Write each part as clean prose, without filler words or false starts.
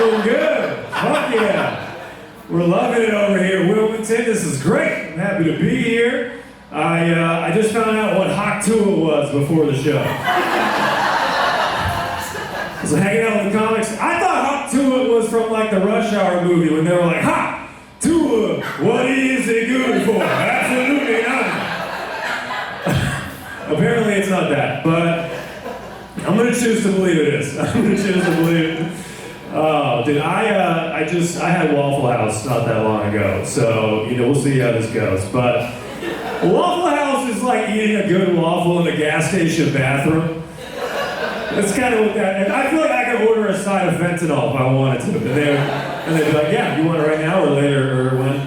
Doing good. Fuck yeah. We're loving it over here, Wilmington. This is great. I'm happy to be here. I just found out what Hot Tua was before the show. I was hanging out with the comics. I thought Hot Tua was from like the Rush Hour movie when they were like, Hot Tua, what is it good for? Absolutely nothing. Apparently it's not that, but I'm gonna choose to believe it is. I'm gonna choose to believe it. Oh, dude, I had Waffle House not that long ago, so we'll see how this goes. But Waffle House is like eating a good waffle in a gas station bathroom. That's kind of what that. And I feel like I could order a side of fentanyl if I wanted to, and they'd be like, "Yeah, you want it right now or later or when?"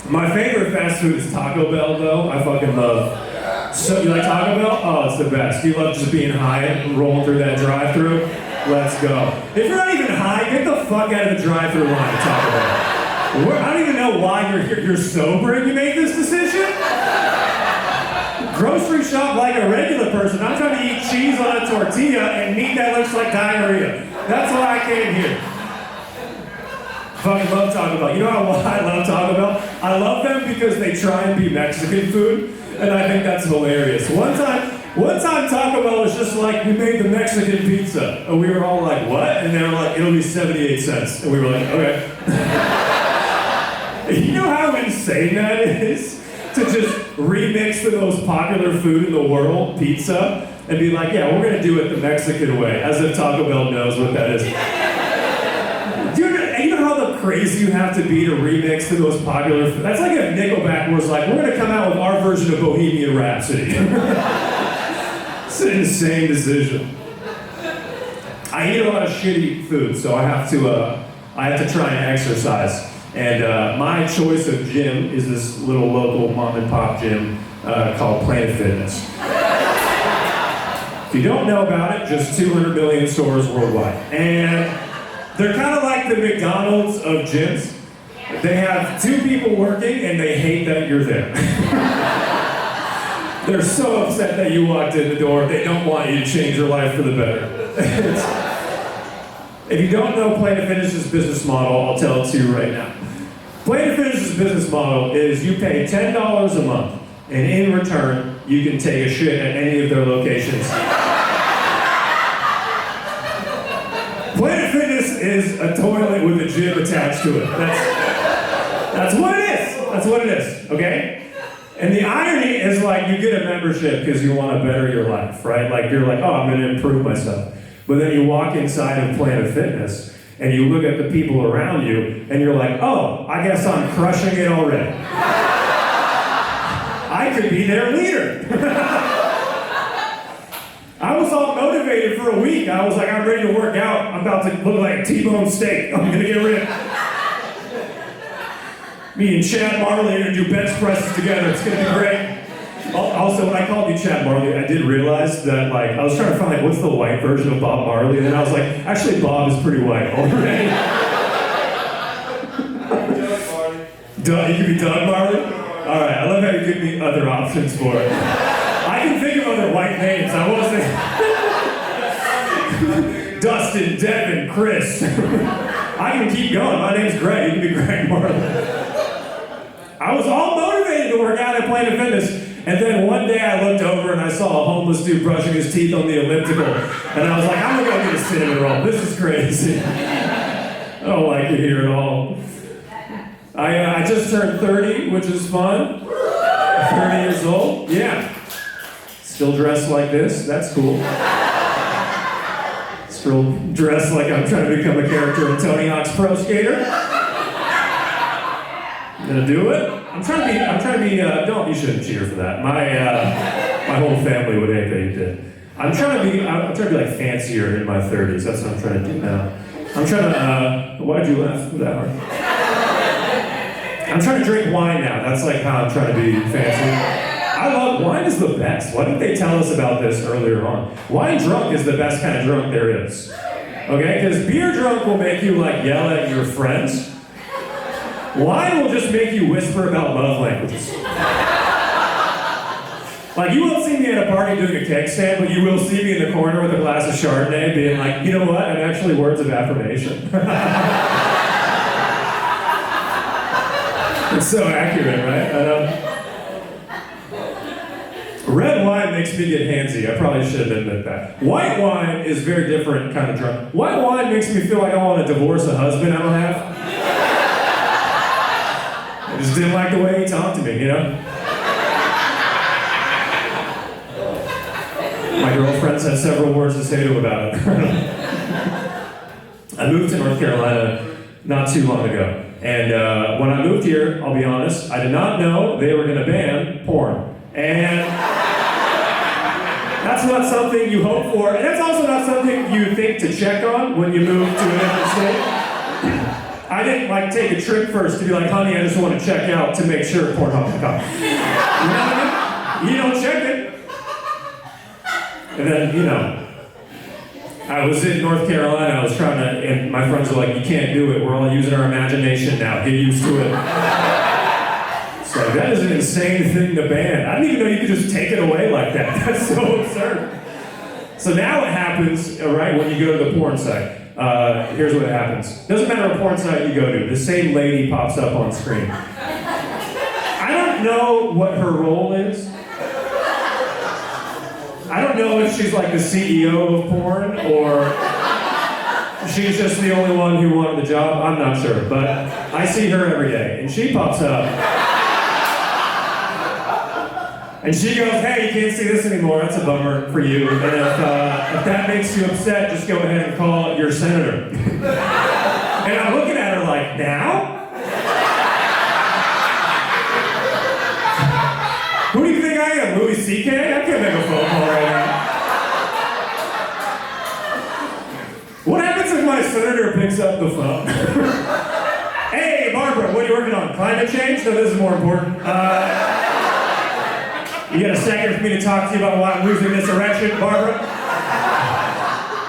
My favorite fast food is Taco Bell, though. I fucking love. So you like Taco Bell? Oh, it's the best. You love just being high and rolling through that drive-thru? Let's go. If you're not even high, get the fuck out of the drive-thru line at Taco Bell. I don't even know why you're here. You're sober and you made this decision? Grocery shop like a regular person. I'm trying to eat cheese on a tortilla and meat that looks like diarrhea. That's why I came here. Fucking love Taco Bell. You know why I love Taco Bell? I love them because they try and be Mexican food. And I think that's hilarious. One time Taco Bell was just like, we made the Mexican pizza. And we were all like, what? And they were like, it'll be 78 cents. And we were like, okay. You know how insane that is? To just remix the most popular food in the world, pizza, and be like, yeah, we're gonna do it the Mexican way, as if Taco Bell knows what that is. You know how crazy you have to be to remix the most popular food? That's like if Nickelback was like, we're gonna come out with our version of Bohemian Rhapsody. It's an insane decision. I eat a lot of shitty food, so I have to try and exercise. And my choice of gym is this little local mom and pop gym called Planet Fitness. If you don't know about it, just 200 million stores worldwide. And they're kind of like the McDonald's of gyms. They have two people working and they hate that you're there. They're so upset that you walked in the door, they don't want you to change your life for the better. If you don't know Planet Fitness's business model, I'll tell it to you right now. Planet Fitness's business model is you pay $10 a month, and in return, you can take a shit at any of their locations. Planet Fitness is a toilet with a gym attached to it. That's what it is. That's what it is, okay? And the irony is like you get a membership because you want to better your life, right? Like you're like, oh, I'm going to improve myself. But then you walk inside of Planet Fitness and you look at the people around you and you're like, oh, I guess I'm crushing it already. I could be their leader. I was all motivated for a week. I was like, I'm ready to work out. I'm about to look like a T-bone steak. I'm gonna get ripped. Me and Chad Marley are gonna do bench presses together. It's gonna be great. Also, when I called you Chad Marley, I did realize that, like, I was trying to find, like, what's the white version of Bob Marley? And then I was like, actually, Bob is pretty white already. Doug Marley. You could be Doug Marley? All right, I love how you give me other options for it. I can think of other white names. I was thinking Dustin, Devin, Chris. I can keep going. My name's Greg. You can be Greg Marley. I was all motivated to work out at Planet Fitness. And then one day I looked over and I saw a homeless dude brushing his teeth on the elliptical. And I was like, I'm gonna go get a cinnamon roll. This is crazy. I don't like it here at all. I just turned 30, which is fun. 30 years old, yeah. Still dressed like this, that's cool. Still dressed like I'm trying to become a character in Tony Hawk's Pro Skater. Gonna do it? I'm trying to be, you shouldn't cheer for that. My whole family would hate that you did. I'm trying to be like fancier in my 30s. That's what I'm trying to do now. I'm trying to, why'd you laugh that hard? I'm trying to drink wine now. That's like how I'm trying to be fancy. I love, wine is the best. Why didn't they tell us about this earlier on? Wine drunk is the best kind of drunk there is. Okay, because beer drunk will make you like yell at your friends. Wine will just make you whisper about love languages. Like, you won't see me at a party doing a keg stand, but you will see me in the corner with a glass of Chardonnay being like, you know what, I'm actually words of affirmation. It's so accurate, right? Red wine makes me get handsy. I probably should admit that. White wine is very different kind of drunk. White wine makes me feel like I want to divorce a husband I don't have. I just didn't like the way he talked to me, you know? My girlfriends had several words to say to him about it. I moved to North Carolina not too long ago. And when I moved here, I'll be honest, I did not know they were going to ban porn. And that's not something you hope for, and that's also not something you think to check on when you move to a different state. I didn't like take a trip first to be like, honey, I just want to check out to make sure Pornhub can come. You know what I mean? You don't check it. And then, you know, I was in North Carolina, I was trying to, and my friends were like, you can't do it, we're all using our imagination now, get used to it. So that is an insane thing to ban. I didn't even know you could just take it away like that. That's so absurd. So now what happens, right, when you go to the porn site, here's what happens. Doesn't matter what porn site you go to, the same lady pops up on screen. I don't know what her role is. I don't know if she's like the CEO of porn or she's just the only one who wanted the job. I'm not sure, but I see her every day, and she pops up. And she goes, hey, you can't see this anymore, that's a bummer for you. And if that makes you upset, just go ahead and call your senator. And I'm looking at her like, now? Who do you think I am, Louis C.K.? I can't make a phone call right now. What happens if my senator picks up the phone? Hey, Barbara, what are you working on? Climate change? No, this is more important. You got a second for me to talk to you about why I'm losing this erection, Barbara?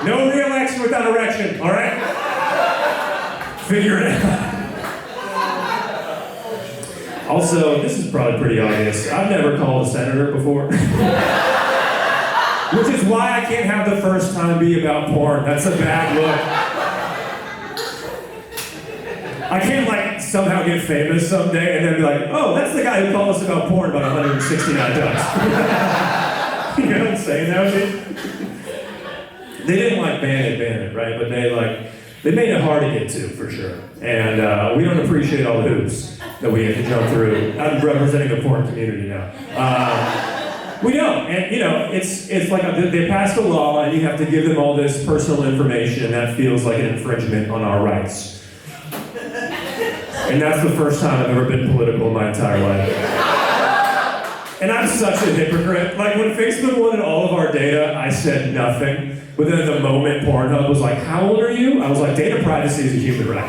No re-election without erection, all right? Figure it out. Also, this is probably pretty obvious. I've never called a senator before. Which is why I can't have the first time be about porn. That's a bad look. I can't like somehow get famous someday and then be like, oh, that's the guy who called us about porn about 169 times. You know what I'm saying now, dude? They didn't like ban it, right? But they made it hard to get to, for sure. And we don't appreciate all the hoops that we have to jump through. I'm representing the porn community now. We don't, and you know, it's like they passed a law and you have to give them all this personal information and that feels like an infringement on our rights. And that's the first time I've ever been political in my entire life. And I'm such a hypocrite. Like when Facebook wanted all of our data, I said nothing. But then the moment Pornhub was like, how old are you? I was like, data privacy is a human right.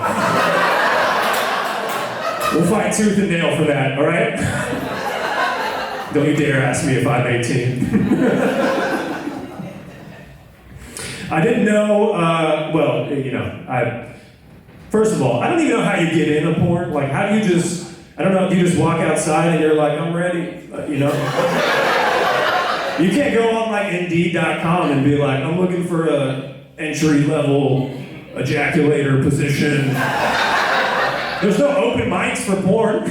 We'll fight tooth and nail for that, all right? Don't you dare ask me if I'm 18. I didn't know, well, you know, first of all, I don't even know how you get into porn. Like, how do you just, I don't know, do you just walk outside and you're like, I'm ready, you know? You can't go on like Indeed.com and be like, I'm looking for a entry-level ejaculator position. There's no open mics for porn.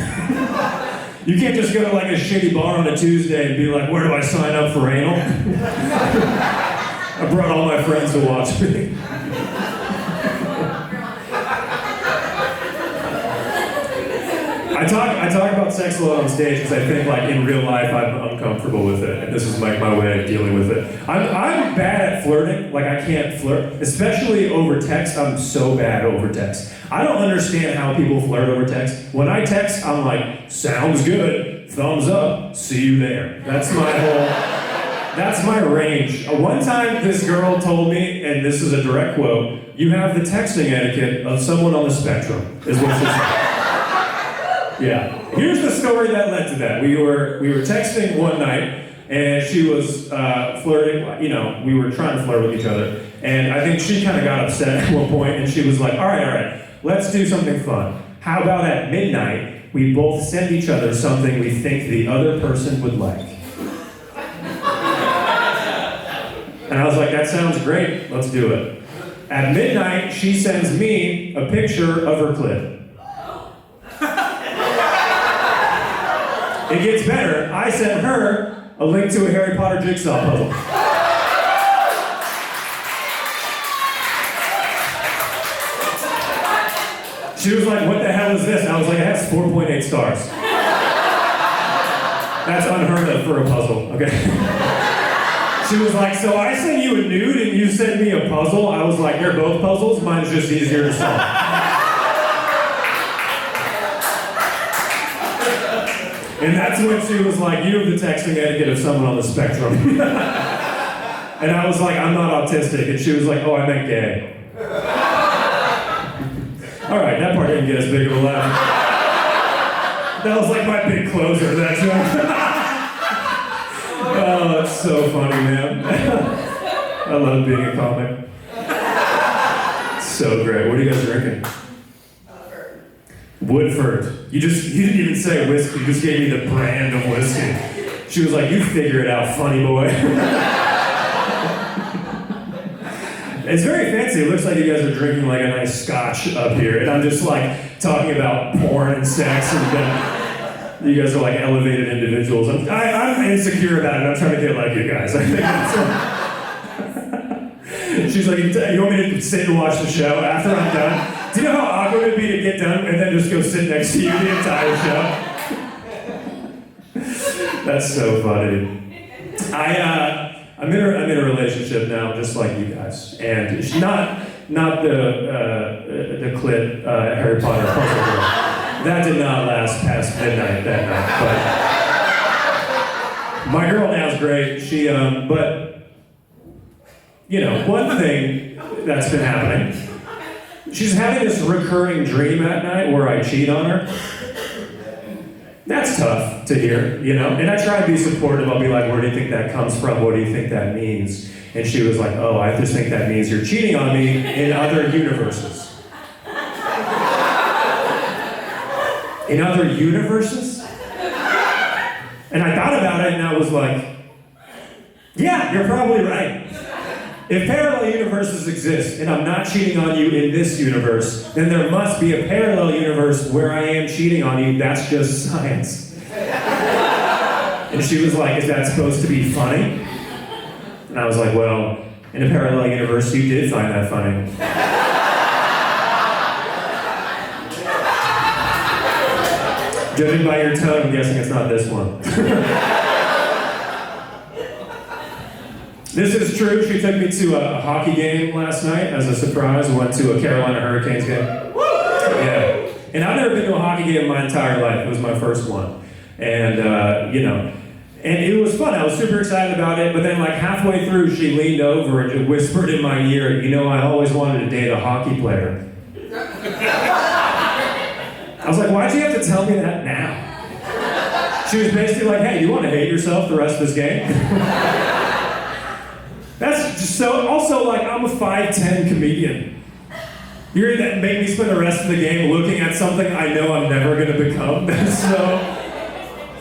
You can't just go to like a shitty bar on a Tuesday and be like, where do I sign up for anal? I brought all my friends to watch me. I talk about sex a lot on stage because I think like in real life I'm uncomfortable with it, and this is like my way of dealing with it. I'm bad at flirting, like I can't flirt, especially over text. I'm so bad over text. I don't understand how people flirt over text. When I text, I'm like, sounds good, thumbs up, see you there. That's my range. One time this girl told me, and this is a direct quote, you have the texting etiquette of someone on the spectrum, is what she said. Yeah. Here's the story that led to that. We were texting one night, and she was flirting. You know, we were trying to flirt with each other, and I think she kind of got upset at one point, and she was like, all right, let's do something fun. How about at midnight, we both send each other something we think the other person would like? And I was like, that sounds great, let's do it. At midnight, she sends me a picture of her clit. It gets better. I sent her a link to a Harry Potter jigsaw puzzle. She was like, what the hell is this? And I was like, it has 4.8 stars. That's unheard of for a puzzle, okay? She was like, so I sent you a nude and you sent me a puzzle? I was like, they're both puzzles, mine's just easier to solve. And that's when she was like, you have the texting etiquette of someone on the spectrum. And I was like, I'm not autistic. And she was like, oh, I meant gay. All right, that part didn't get as big of a laugh. That was like my big closer, that joke. Oh, that's so funny, man. I love being a comic. So great. What are you guys drinking? Woodford. You didn't even say whiskey, you just gave me the brand of whiskey. She was like, you figure it out, funny boy. It's very fancy. It looks like you guys are drinking like a nice scotch up here. And I'm just like talking about porn and sex and you guys are like elevated individuals. I'm insecure about it. I'm trying to get like you guys. I think that's She's like, you want me to sit and watch the show after I'm done? Do you know how awkward it'd be to get done and then just go sit next to you the entire show? That's so funny. I'm in a relationship now, just like you guys, and it's not the clit Harry Potter puzzle girl. That did not last past midnight that night. But my girl now is great. She, but you know, one thing that's been happening. She's having this recurring dream at night where I cheat on her. That's tough to hear, you know? And I try to be supportive. I'll be like, where do you think that comes from? What do you think that means? And she was like, oh, I just think that means you're cheating on me in other universes. In other universes? And I thought about it and I was like, yeah, you're probably right. If parallel universes exist and I'm not cheating on you in this universe, then there must be a parallel universe where I am cheating on you. That's just science. And she was like, is that supposed to be funny? And I was like, well, in a parallel universe, you did find that funny. Judging by your tone, I'm guessing it's not this one. This is true. She took me to a hockey game last night as a surprise. Went to a Carolina Hurricanes game. Yeah. And I've never been to a hockey game in my entire life. It was my first one. And, you know, and it was fun. I was super excited about it. But then like halfway through, she leaned over and whispered in my ear, you know, I always wanted to date a hockey player. I was like, why'd you have to tell me that now? She was basically like, hey, you want to hate yourself the rest of this game? That's just so, also like, I'm a 5'10" comedian. You're gonna make me spend the rest of the game looking at something I know I'm never gonna become. So,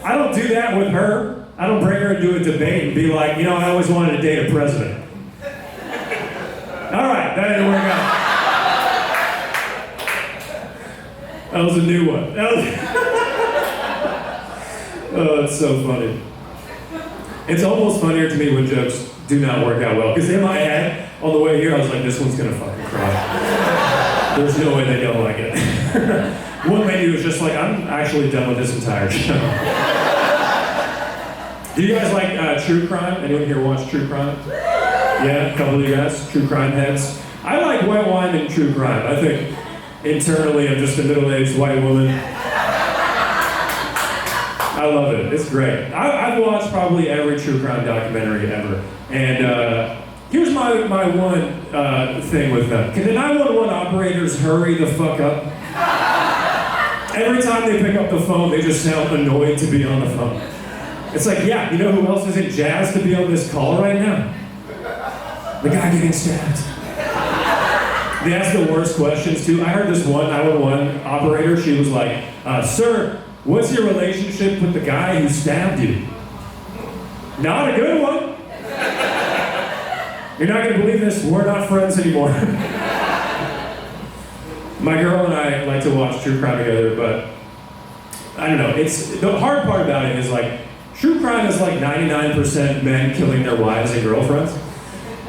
I don't do that with her. I don't bring her into a debate and be like, you know, I always wanted to date a president. All right, that didn't work out. That was a new one. Oh, it's so funny. It's almost funnier to me when jokes do not work out well. Because in my head, on the way here, I was like, this one's gonna fucking cry. There's no way they don't like it. One lady was just like, I'm actually done with this entire show. Do you guys like true crime? Anyone here watch true crime? Yeah, a couple of you guys, true crime heads. I like white wine and true crime. I think internally I'm just a middle-aged white woman. I love it. It's great. I've watched probably every true crime documentary ever. And here's my one thing with them. Can the 911 operators hurry the fuck up? Every time they pick up the phone, they just sound annoyed to be on the phone. It's like, yeah, you know who else isn't jazzed to be on this call right now? The guy getting stabbed. They ask the worst questions too. I heard this one 911 operator, she was like, sir, what's your relationship with the guy who stabbed you? Not a good one. You're not gonna believe this, we're not friends anymore. My girl and I like to watch true crime together, but I don't know, the hard part about it is like, true crime is like 99% men killing their wives and girlfriends.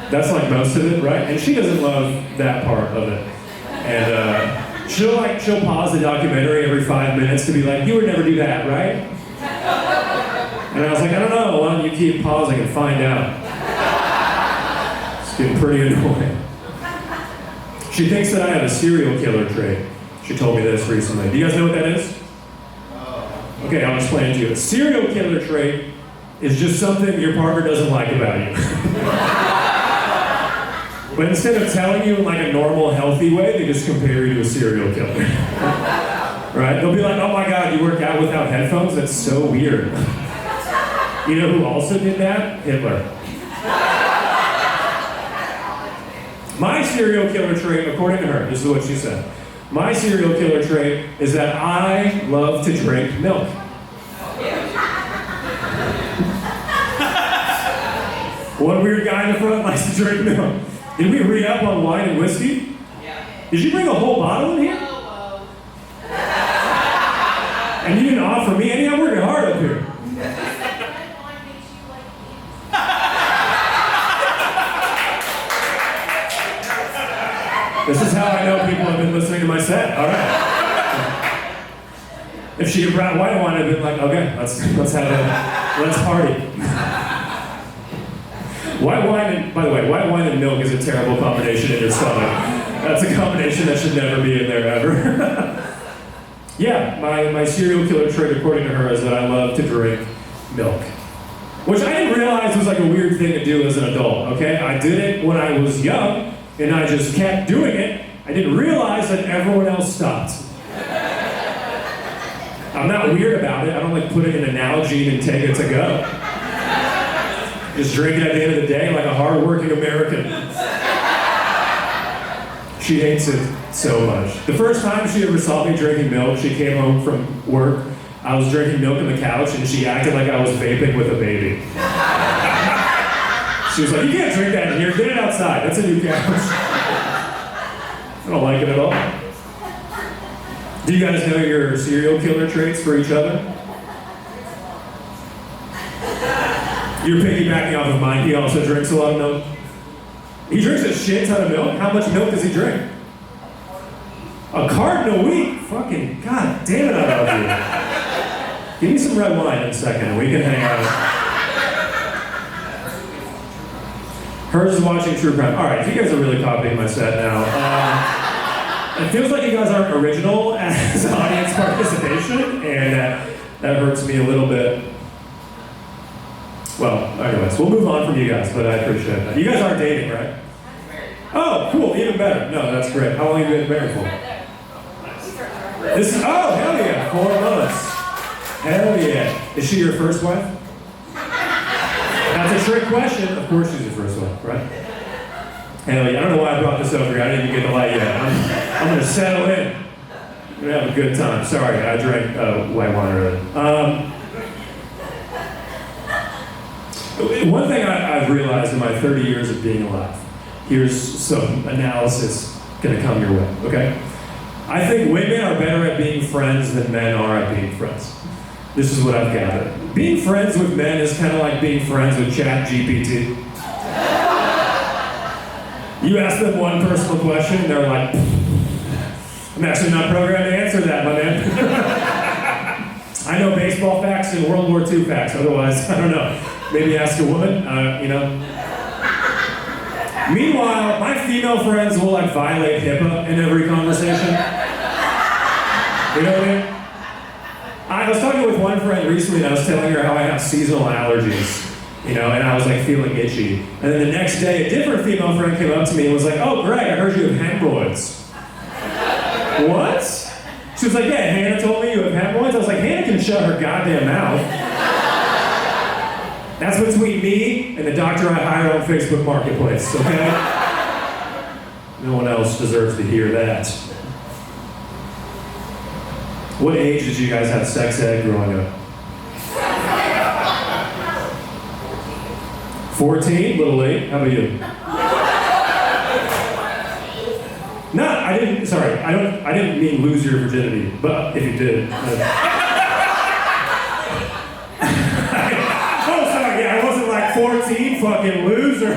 That's like most of it, right? And she doesn't love that part of it. And she'll pause the documentary every 5 minutes to be like, you would never do that, right? And I was like, I don't know, why don't you keep pausing and find out? It's getting pretty annoying. She thinks that I have a serial killer trait. She told me this recently. Do you guys know what that is? Okay, I'll explain it to you. A serial killer trait is just something your partner doesn't like about you. But instead of telling you in like a normal, healthy way, they just compare you to a serial killer. Right? They'll be like, oh my God, you work out without headphones? That's so weird. You know who also did that? Hitler. My serial killer trait, according to her, this is what she said. My serial killer trait is that I love to drink milk. One weird guy in the front likes to drink milk. Did we read up on wine and whiskey? Yeah. Did you bring a whole bottle in here? And you didn't offer me any? I'm working hard up here. This is how I know people have been listening to my set. All right. If she had brought white wine, I'd been like, okay, let's party. White wine and, by the way, white wine and milk is a terrible combination in your stomach. That's a combination that should never be in there ever. Yeah, my serial killer trait, according to her, is that I love to drink milk. Which I didn't realize was like a weird thing to do as an adult, okay? I did it when I was young, and I just kept doing it. I didn't realize that everyone else stopped. I'm not weird about it. I don't like put it in an Nalgene and take it to go. Just drink it at the end of the day like a hard-working American. She hates it so much. The first time she ever saw me drinking milk, she came home from work. I was drinking milk on the couch, and she acted like I was vaping with a baby. She was like, you can't drink that in here, get it outside, that's a new couch. I don't like it at all. Do you guys know your serial killer traits for each other? You're piggybacking off of mine, he also drinks a lot of milk. He drinks a shit ton of milk? How much milk does he drink? A carton a week? Fucking, god damn it, I love you. Give me some red wine in a second and we can hang out. Hers is watching true crime. All right, you guys are really copying my set now. It feels like you guys aren't original as audience participation, and that hurts me a little bit. Well, anyways, we'll move on from you guys, but I appreciate that. You guys aren't dating, right? Oh, cool, even better. No, that's great. How long have you been married for? Oh, hell yeah, 4 months. Hell yeah. Is she your first wife? That's a trick question. Of course she's your first wife, right? Hell yeah, I don't know why I brought this over here. I didn't even get the light yet. I'm gonna settle in. I'm gonna have a good time. Sorry, I drank white wine earlier. One thing I've realized in my 30 years of being alive, here's some analysis gonna come your way, okay? I think women are better at being friends than men are at being friends. This is what I've gathered. Being friends with men is kind of like being friends with ChatGPT. You ask them one personal question, and they're like, I'm actually not programmed to answer that, my man. I know baseball facts and World War II facts, otherwise, I don't know. Maybe ask a woman, you know. Meanwhile, my female friends will like violate HIPAA in every conversation. You know what I mean? I was talking with one friend recently, and I was telling her how I have seasonal allergies. You know, and I was like feeling itchy. And then the next day, a different female friend came up to me and was like, oh, Greg, I heard you have hemorrhoids. What? She was like, yeah, Hannah told me you have hemorrhoids. I was like, Hannah can shut her goddamn mouth. That's between me and the doctor I hired on Facebook Marketplace, okay? No one else deserves to hear that. What age did you guys have sex ed growing up? 14? A little late. How about you? No, I didn't. Sorry, I didn't mean lose your virginity. But if you did, oh, sorry. Yeah, I wasn't like 14. Fucking loser.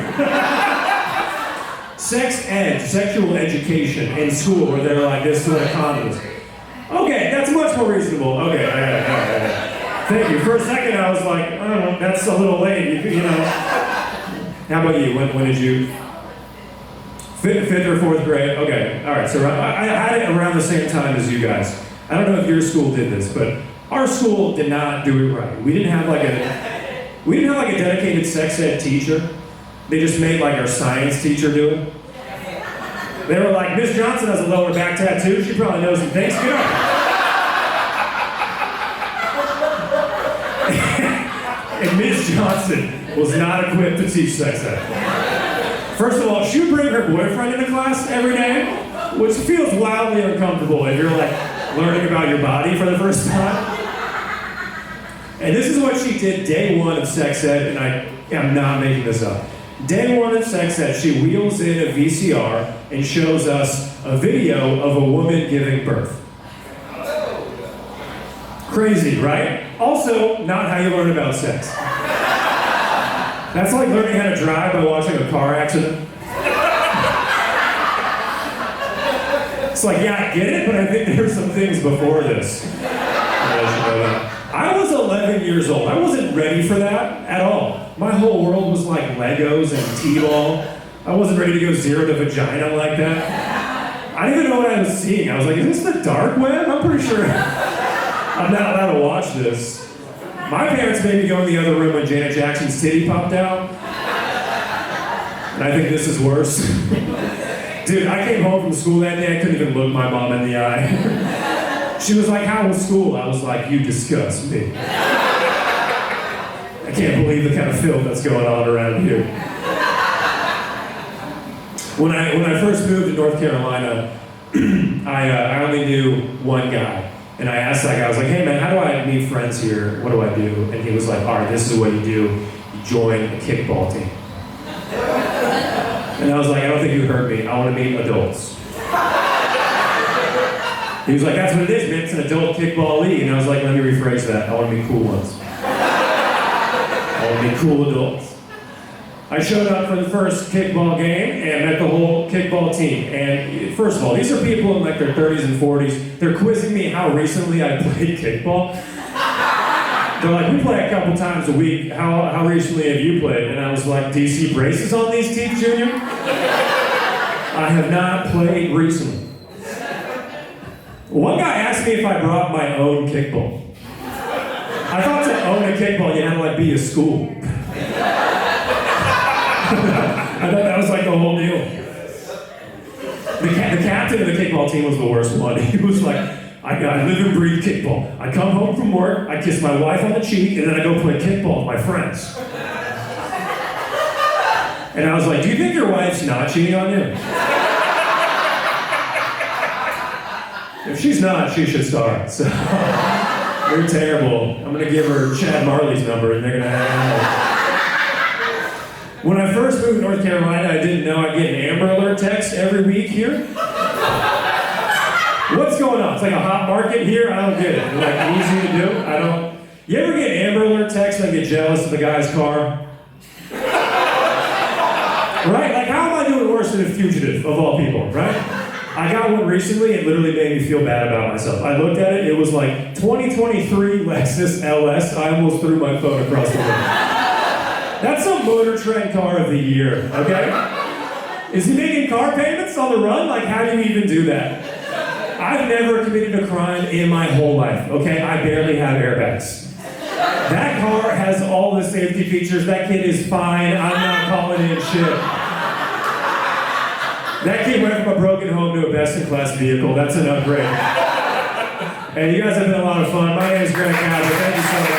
Sex ed, sexual education in school, where they're like, this is what a condom is. Okay, that's much more reasonable. Okay, thank you. For a second, I was like, oh, that's a little late. You know. How about you? When did you? Fifth or fourth grade? Okay, all right. So I had it around the same time as you guys. I don't know if your school did this, but our school did not do it right. We didn't have like a dedicated sex ed teacher. They just made like our science teacher do it. They were like, Miss Johnson has a lower back tattoo. She probably knows some things. Get on. And Miss Johnson was not equipped to teach sex ed. First of all, she would bring her boyfriend into class every day, which feels wildly uncomfortable if you're like learning about your body for the first time. And this is what she did day one of sex ed, and I am not making this up. Day one of sex ed, she wheels in a VCR and shows us a video of a woman giving birth. Crazy, right? Also, not how you learn about sex. That's like learning how to drive by watching a car accident. It's like, yeah, I get it, but I think there's some things before this. I was 11 years old. I wasn't ready for that at all. My whole world was like Legos and T-ball. I wasn't ready to go zero to vagina like that. I didn't even know what I was seeing. I was like, is this the dark web? I'm pretty sure I'm not allowed to watch this. My parents made me go in the other room when Janet Jackson's titty popped out. And I think this is worse. Dude, I came home from school that day, I couldn't even look my mom in the eye. She was like, how was school? I was like, you disgust me. I can't believe the kind of filth that's going on around here. When I first moved to North Carolina, I only knew one guy. And I asked that guy, I was like, hey man, how do I meet friends here? What do I do? And he was like, all right, this is what you do. You join a kickball team. And I was like, I don't think you heard me. I want to meet adults. He was like, that's what it is, man. It's an adult kickball league. And I was like, let me rephrase that. I want to meet cool ones. I want to meet cool adults. I showed up for the first kickball game and met the whole kickball team. And first of all, these are people in like their 30s and 40s. They're quizzing me how recently I played kickball. They're like, we play a couple times a week. How recently have you played? And I was like, do you see braces on these teeth, Junior? I have not played recently. One guy asked me if I brought my own kickball. I thought to own a kickball, you had to like be a school. I thought that was like the whole deal. The captain of the kickball team was the worst one. He was like, I live and breathe kickball. I come home from work, I kiss my wife on the cheek, and then I go play kickball with my friends. And I was like, do you think your wife's not cheating on you? If she's not, she should start. So, you're terrible. I'm gonna give her Chad Marley's number and they're gonna have When I first moved to North Carolina, I didn't know I'd get an Amber Alert text every week here. What's going on? It's like a hot market here? I don't get it. Like easy to do? I don't. You ever get Amber Alert text and get jealous of the guy's car? Right? Like how am I doing worse than a fugitive of all people, right? I got one recently, it literally made me feel bad about myself. I looked at it, it was like 2023 Lexus LS. I almost threw my phone across the room. That's a Motor Trend car of the year, okay? Is he making car payments on the run? Like, how do you even do that? I've never committed a crime in my whole life, okay? I barely have airbags. That car has all the safety features. That kid is fine. I'm not calling in shit. That kid went from a broken home to a best-in-class vehicle. That's an upgrade. And you guys have been a lot of fun. My name is Greg Capra. Thank you so much.